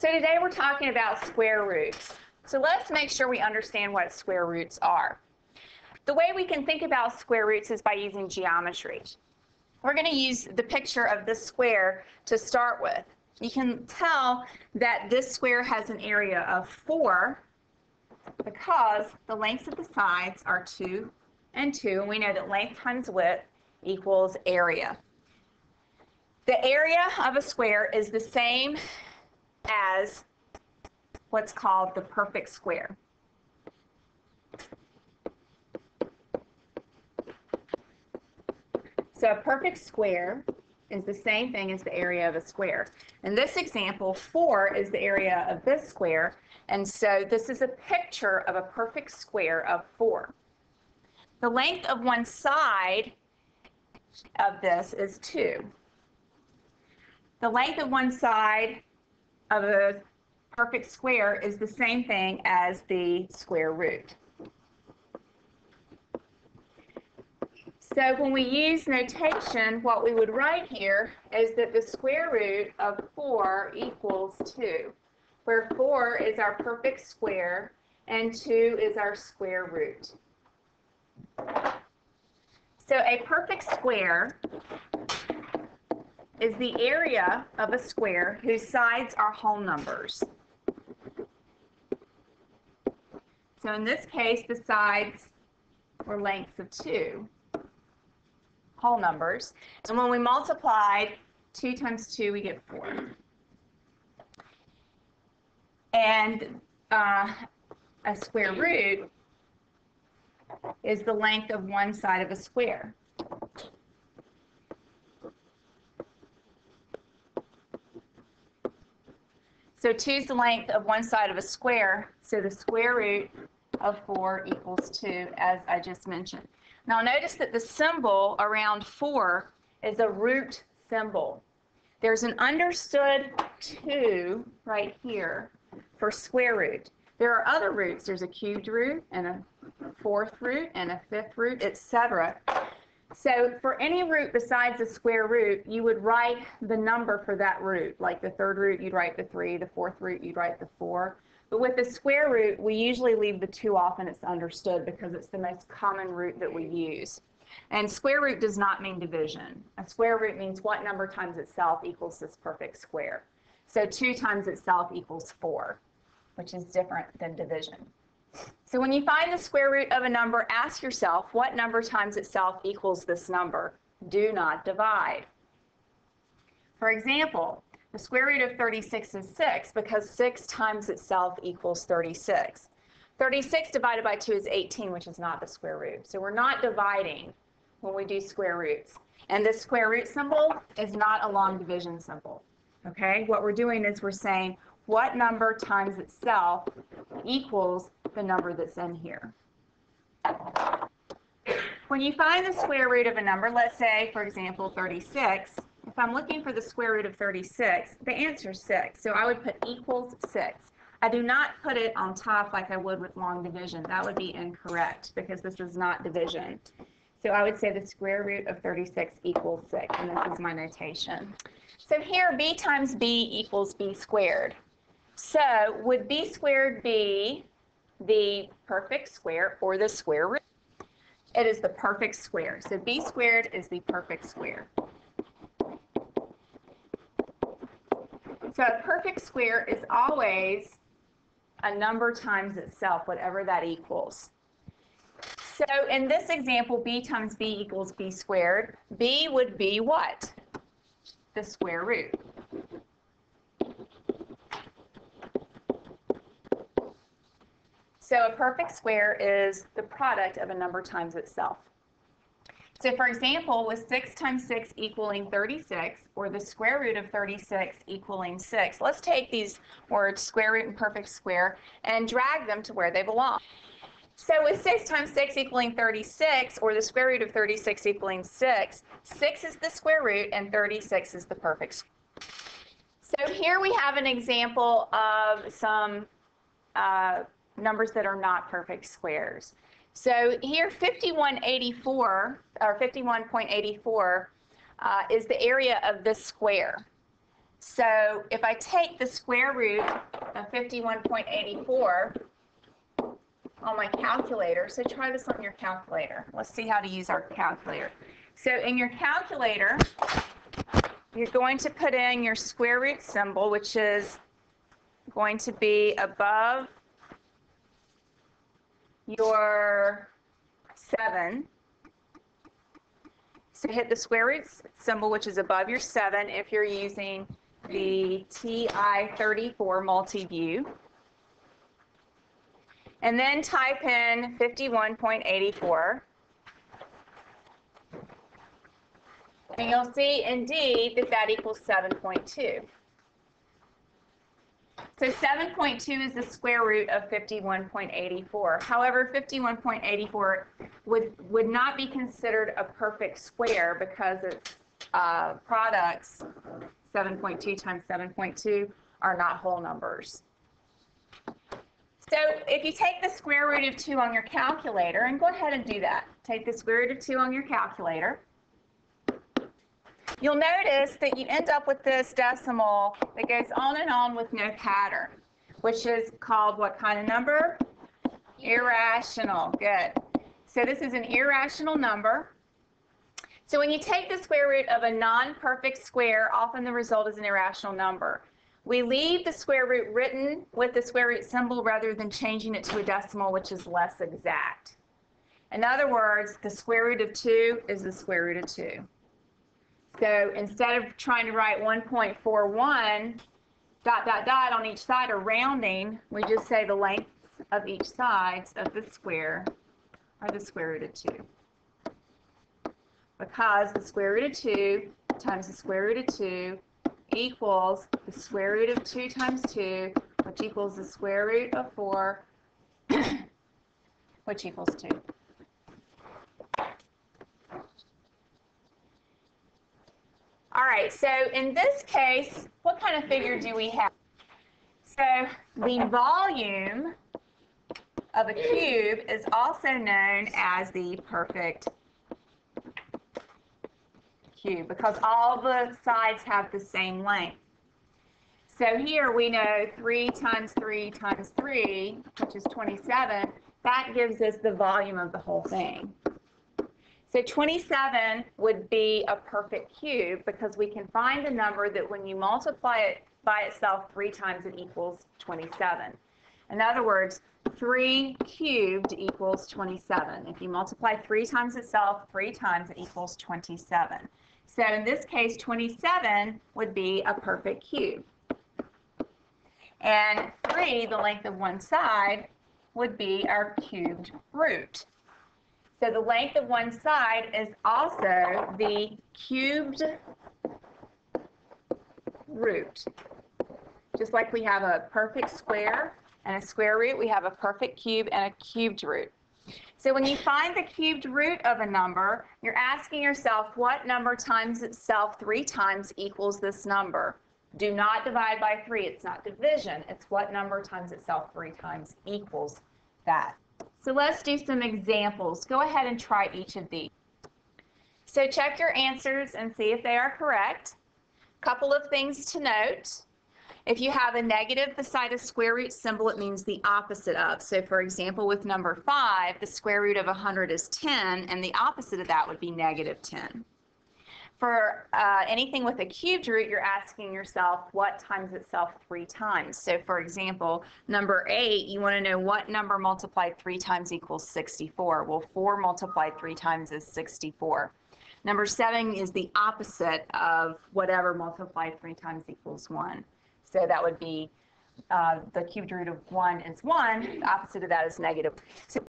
So today we're talking about square roots. So let's make sure we understand what square roots are. The way we can think about square roots is by using geometry. We're going to use the picture of this square to start with. You can tell that this square has an area of 4 because the lengths of the sides are 2 and 2, and we know that length times width equals area. The area of a square is the same as what's called the perfect square. So a perfect square is the same thing as the area of a square. In this example, 4 is the area of this square, and so this is a picture of a perfect square of 4. The length of one side of this is 2. The length of one side of a perfect square is the same thing as the square root. So when we use notation, what we would write here is that the square root of 4 equals 2, where 4 is our perfect square and 2 is our square root. So a perfect square is the area of a square whose sides are whole numbers. So in this case, the sides were lengths of 2, whole numbers. And when we multiplied 2 times 2, we get 4. And a square root is the length of one side of a square. So 2 is the length of one side of a square, so the square root of 4 equals 2, as I just mentioned. Now notice that the symbol around 4 is a root symbol. There's an understood 2 right here for square root. There are other roots. There's a cubed root and a 4th root and a 5th root, etc. So for any root besides the square root, you would write the number for that root. Like the 3rd root, you'd write the 3, the 4th root, you'd write the 4. But with the square root, we usually leave the 2 off and it's understood because it's the most common root that we use. And square root does not mean division. A square root means what number times itself equals this perfect square. So 2 times itself equals 4, which is different than division. So when you find the square root of a number, ask yourself what number times itself equals this number. Do not divide. For example, the square root of 36 is 6 because 6 times itself equals 36. 36 divided by 2 is 18, which is not the square root. So we're not dividing when we do square roots. And this square root symbol is not a long division symbol. Okay? What we're doing is we're saying what number times itself equals the number that's in here. When you find the square root of a number, let's say, for example, 36, if I'm looking for the square root of 36, the answer is 6. So I would put equals 6. I do not put it on top like I would with long division. That would be incorrect because this is not division. So I would say the square root of 36 equals 6, and this is my notation. So here, b times b equals b squared. So would b squared be the perfect square or the square root? It is the perfect square. So b squared is the perfect square. So a perfect square is always a number times itself, whatever that equals. So in this example, b times b equals b squared. B would be what? The square root. So a perfect square is the product of a number times itself. So for example, with 6 times 6 equaling 36, or the square root of 36 equaling 6, let's take these words, square root and perfect square, and drag them to where they belong. So with 6 times 6 equaling 36, or the square root of 36 equaling 6, 6 is the square root and 36 is the perfect square. So here we have an example of some numbers that are not perfect squares. So here 5184 or 51.84 is the area of this square. So if I take the square root of 51.84 on my calculator, so try this on your calculator. Let's see how to use our calculator. So in your calculator, you're going to put in your square root symbol, which is going to be above your 7. So hit the square root symbol, which is above your 7, if you're using the TI-34 multi-view. And then type in 51.84. And you'll see, indeed, that that equals 7.2. So 7.2 is the square root of 51.84. However, 51.84 would not be considered a perfect square because its products, 7.2 times 7.2, are not whole numbers. So if you take the square root of 2 on your calculator, and go ahead and do that. Take the square root of 2 on your calculator. You'll notice that you end up with this decimal that goes on and on with no pattern, which is called what kind of number? Irrational. Good. So this is an irrational number. So when you take the square root of a non-perfect square, often the result is an irrational number. We leave the square root written with the square root symbol rather than changing it to a decimal, which is less exact. In other words, the square root of 2 is the square root of 2. So instead of trying to write 1.41 ... on each side or rounding, we just say the lengths of each side of the square are the square root of 2. Because the square root of 2 times the square root of 2 equals the square root of 2 times 2, which equals the square root of 4, which equals 2. All right, so in this case, what kind of figure do we have? So the volume of a cube is also known as the perfect cube because all the sides have the same length. So here we know 3 times 3 times 3, which is 27. That gives us the volume of the whole thing. So 27 would be a perfect cube because we can find a number that when you multiply it by itself 3 times, it equals 27. In other words, 3 cubed equals 27. If you multiply 3 times itself 3 times, it equals 27. So in this case, 27 would be a perfect cube. And 3, the length of one side, would be our cubed root. So the length of one side is also the cubed root. Just like we have a perfect square and a square root, we have a perfect cube and a cubed root. So when you find the cubed root of a number, you're asking yourself what number times itself 3 times equals this number. Do not divide by 3. It's not division. It's what number times itself 3 times equals that. So let's do some examples. Go ahead and try each of these. So check your answers and see if they are correct. Couple of things to note. If you have a negative beside a square root symbol, it means the opposite of. So for example, with number 5, the square root of 100 is 10, and the opposite of that would be negative 10. For anything with a cubed root, you're asking yourself what times itself 3 times. So for example, number 8, you want to know what number multiplied 3 times equals 64. Well, 4 multiplied 3 times is 64. Number 7 is the opposite of whatever multiplied 3 times equals 1. So that would be the cubed root of 1 is 1. The opposite of that is negative. So